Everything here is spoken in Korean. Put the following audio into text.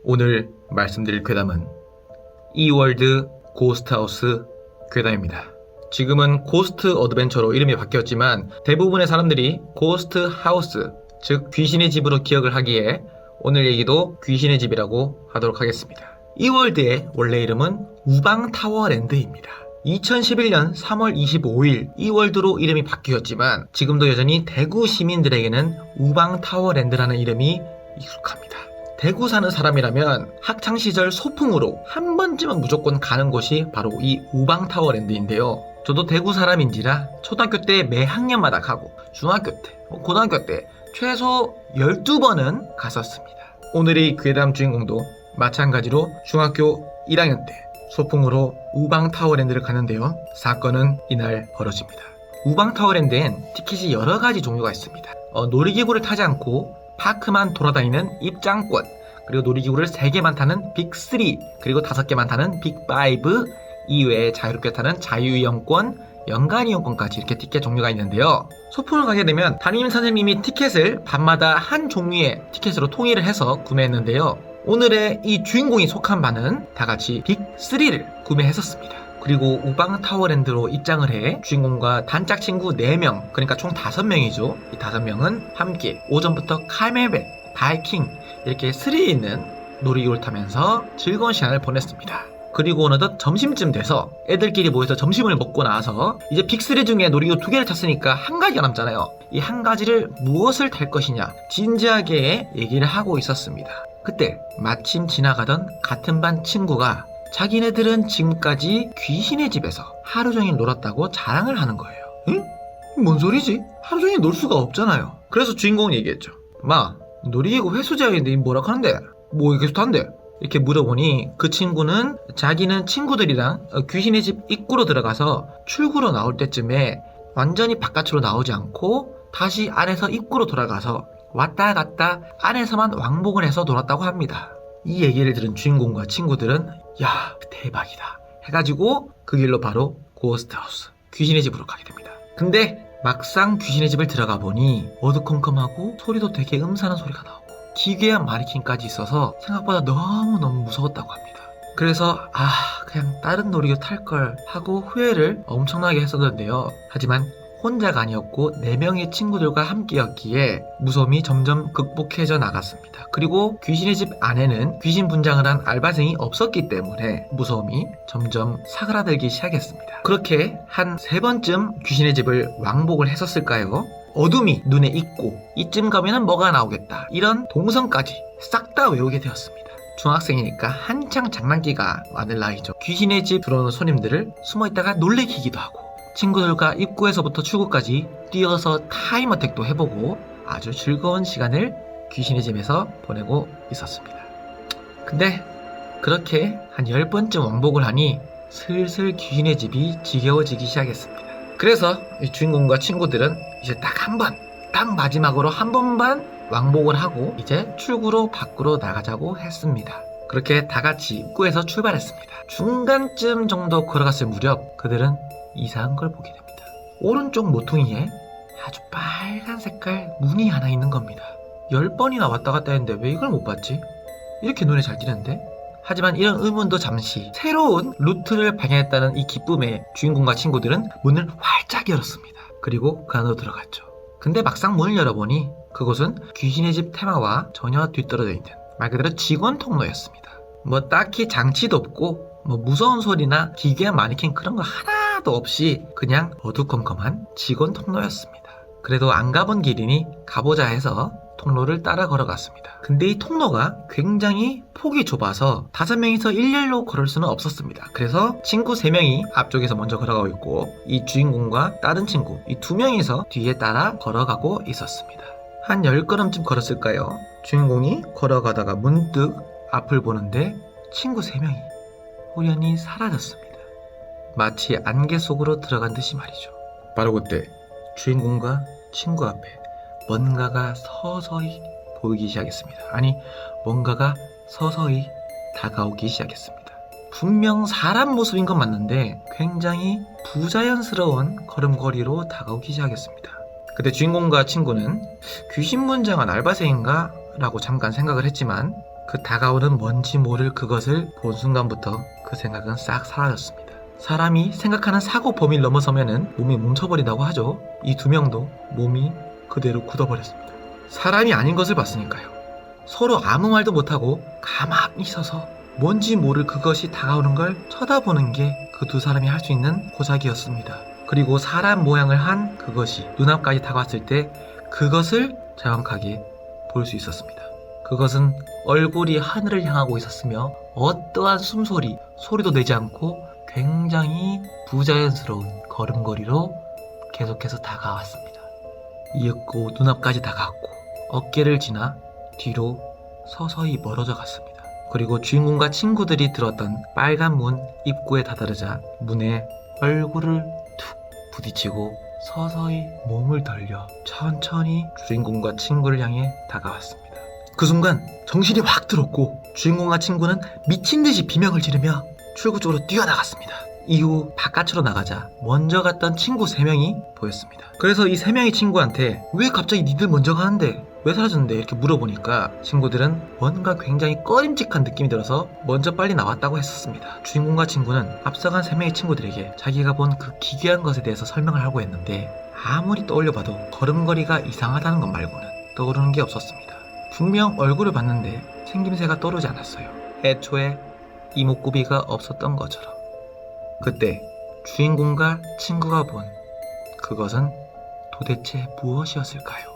오늘 말씀드릴 괴담은 이월드 고스트하우스 괴담입니다. 지금은 고스트 어드벤처로 이름이 바뀌었지만 대부분의 사람들이 고스트하우스, 즉 귀신의 집으로 기억을 하기에 오늘 얘기도 귀신의 집이라고 하도록 하겠습니다. 이월드의 원래 이름은 우방타워랜드입니다. 2011년 3월 25일 이월드로 이름이 바뀌었지만 지금도 여전히 대구 시민들에게는 우방타워랜드라는 이름이 익숙합니다. 대구 사는 사람이라면 학창시절 소풍으로 한 번쯤은 무조건 가는 곳이 바로 이 우방타워랜드인데요. 저도 대구 사람인지라 초등학교 때 매 학년마다 가고 중학교 때, 고등학교 때 최소 12번은 갔었습니다. 오늘의 괴담 주인공도 마찬가지로 중학교 1학년 때 소풍으로 우방타워랜드를 가는데요. 사건은 이날 벌어집니다. 우방타워랜드엔 티켓이 여러 가지 종류가 있습니다. 놀이기구를 타지 않고 파크만 돌아다니는 입장권, 그리고 놀이기구를 3개만 타는 빅3, 그리고 5개만 타는 빅5 이외에 자유롭게 타는 자유이용권, 연간이용권까지 이렇게 티켓 종류가 있는데요. 소풍을 가게 되면 담임 선생님이 티켓을 반마다 한 종류의 티켓으로 통일을 해서 구매했는데요. 오늘의 이 주인공이 속한 반은 다같이 빅3를 구매했었습니다. 그리고 우방타워랜드로 입장을 해 주인공과 단짝 친구 4명, 그러니까 총 5명이죠. 이 5명은 함께 오전부터 카멜백, 바이킹 이렇게 스릴 있는 놀이기구를 타면서 즐거운 시간을 보냈습니다. 그리고 어느덧 점심쯤 돼서 애들끼리 모여서 점심을 먹고 나서 이제 빅3 중에 놀이기구 2개를 탔으니까 한 가지가 남잖아요. 이 한 가지를 무엇을 탈 것이냐 진지하게 얘기를 하고 있었습니다. 그때 마침 지나가던 같은 반 친구가 자기네들은 지금까지 귀신의 집에서 하루 종일 놀았다고 자랑을 하는 거예요. 응? 뭔 소리지? 하루 종일 놀 수가 없잖아요. 그래서 주인공은 얘기했죠. 마, 놀이기구 회수자인데 뭐라 하는데? 뭐 계속 탄대? 이렇게 물어보니 그 친구는 자기는 친구들이랑 귀신의 집 입구로 들어가서 출구로 나올 때쯤에 완전히 바깥으로 나오지 않고 다시 안에서 입구로 돌아가서 왔다 갔다 안에서만 왕복을 해서 놀았다고 합니다. 이 얘기를 들은 주인공과 친구들은 야, 대박이다 해가지고 그 길로 바로 고스트하우스, 귀신의 집으로 가게 됩니다. 근데 막상 귀신의 집을 들어가 보니 어두컴컴하고 소리도 되게 음산한 소리가 나오고 기괴한 마네킹까지 있어서 생각보다 너무너무 무서웠다고 합니다. 그래서 그냥 다른 놀이기구 탈걸 하고 후회를 엄청나게 했었는데요. 하지만 혼자가 아니었고 4명의 친구들과 함께였기에 무서움이 점점 극복해져 나갔습니다. 그리고 귀신의 집 안에는 귀신 분장을 한 알바생이 없었기 때문에 무서움이 점점 사그라들기 시작했습니다. 그렇게 한 3번쯤 귀신의 집을 왕복을 했었을까요? 어둠이 눈에 익고 이쯤 가면은 뭐가 나오겠다, 이런 동선까지 싹 다 외우게 되었습니다. 중학생이니까 한창 장난기가 많을 나이죠. 귀신의 집 들어오는 손님들을 숨어있다가 놀래키기도 하고 친구들과 입구에서부터 출구까지 뛰어서 타임어택도 해보고 아주 즐거운 시간을 귀신의 집에서 보내고 있었습니다. 근데 그렇게 한 10번쯤 왕복을 하니 슬슬 귀신의 집이 지겨워지기 시작했습니다. 그래서 이 주인공과 친구들은 이제 딱 한 번, 딱 마지막으로 한 번만 왕복을 하고 이제 출구로 밖으로 나가자고 했습니다. 그렇게 다같이 입구에서 출발했습니다. 중간쯤 정도 걸어갔을 무렵 그들은 이상한 걸 보게 됩니다. 오른쪽 모퉁이에 아주 빨간 색깔 문이 하나 있는 겁니다. 10번이나 왔다 갔다 했는데 왜 이걸 못 봤지? 이렇게 눈에 잘 띄는데? 하지만 이런 의문도 잠시, 새로운 루트를 발견했다는 이 기쁨에 주인공과 친구들은 문을 활짝 열었습니다. 그리고 그 안으로 들어갔죠. 근데 막상 문을 열어보니 그곳은 귀신의 집 테마와 전혀 뒤떨어져 있는 말 그대로 직원 통로였습니다. 뭐 딱히 장치도 없고 뭐 무서운 소리나 기괴한 마네킹 그런 거 하나도 없이 그냥 어두컴컴한 직원 통로였습니다. 그래도 안 가본 길이니 가보자 해서 통로를 따라 걸어갔습니다. 근데 이 통로가 굉장히 폭이 좁아서 5명이서 일렬로 걸을 수는 없었습니다. 그래서 친구 3명이 앞쪽에서 먼저 걸어가고 있고 이 주인공과 다른 친구 이 2명이서 뒤에 따라 걸어가고 있었습니다. 한 10걸음쯤 걸었을까요? 주인공이 걸어가다가 문득 앞을 보는데 친구 3명이 우연히 사라졌습니다. 마치 안개 속으로 들어간 듯이 말이죠. 바로 그때 주인공과 친구 앞에 뭔가가 서서히 보이기 시작했습니다. 아니, 뭔가가 서서히 다가오기 시작했습니다. 분명 사람 모습인 건 맞는데 굉장히 부자연스러운 걸음걸이로 다가오기 시작했습니다. 그때 주인공과 친구는 귀신 분장한 알바생인가? 라고 잠깐 생각을 했지만 그 다가오는 뭔지 모를 그것을 본 순간부터 그 생각은 싹 사라졌습니다. 사람이 생각하는 사고 범위를 넘어서면은 몸이 멈춰버린다고 하죠. 이 두 명도 몸이 그대로 굳어버렸습니다. 사람이 아닌 것을 봤으니까요. 서로 아무 말도 못하고 가만히 서서 뭔지 모를 그것이 다가오는 걸 쳐다보는 게 그 두 사람이 할 수 있는 고작이었습니다. 그리고 사람 모양을 한 그것이 눈앞까지 다가왔을 때 그것을 정확하게 볼 수 있었습니다. 그것은 얼굴이 하늘을 향하고 있었으며 어떠한 숨소리, 소리도 내지 않고 굉장히 부자연스러운 걸음걸이로 계속해서 다가왔습니다. 이윽고 눈앞까지 다가왔고 어깨를 지나 뒤로 서서히 멀어져 갔습니다. 그리고 주인공과 친구들이 들었던 빨간 문 입구에 다다르자 문에 얼굴을 툭 부딪히고 서서히 몸을 돌려 천천히 주인공과 친구를 향해 다가왔습니다. 그 순간 정신이 확 들었고 주인공과 친구는 미친 듯이 비명을 지르며 출구 쪽으로 뛰어나갔습니다. 이후 바깥으로 나가자 먼저 갔던 친구 3명이 보였습니다. 그래서 이 3명의 친구한테 왜 갑자기 니들 먼저 가는데 왜 사라졌는데 이렇게 물어보니까 친구들은 뭔가 굉장히 꺼림칙한 느낌이 들어서 먼저 빨리 나왔다고 했었습니다. 주인공과 친구는 앞서간 3명의 친구들에게 자기가 본 그 기괴한 것에 대해서 설명을 하고 했는데 아무리 떠올려봐도 걸음걸이가 이상하다는 것 말고는 떠오르는 게 없었습니다. 분명 얼굴을 봤는데 생김새가 떠오르지 않았어요. 애초에 이목구비가 없었던 것처럼. 그때 주인공과 친구가 본 그것은 도대체 무엇이었을까요?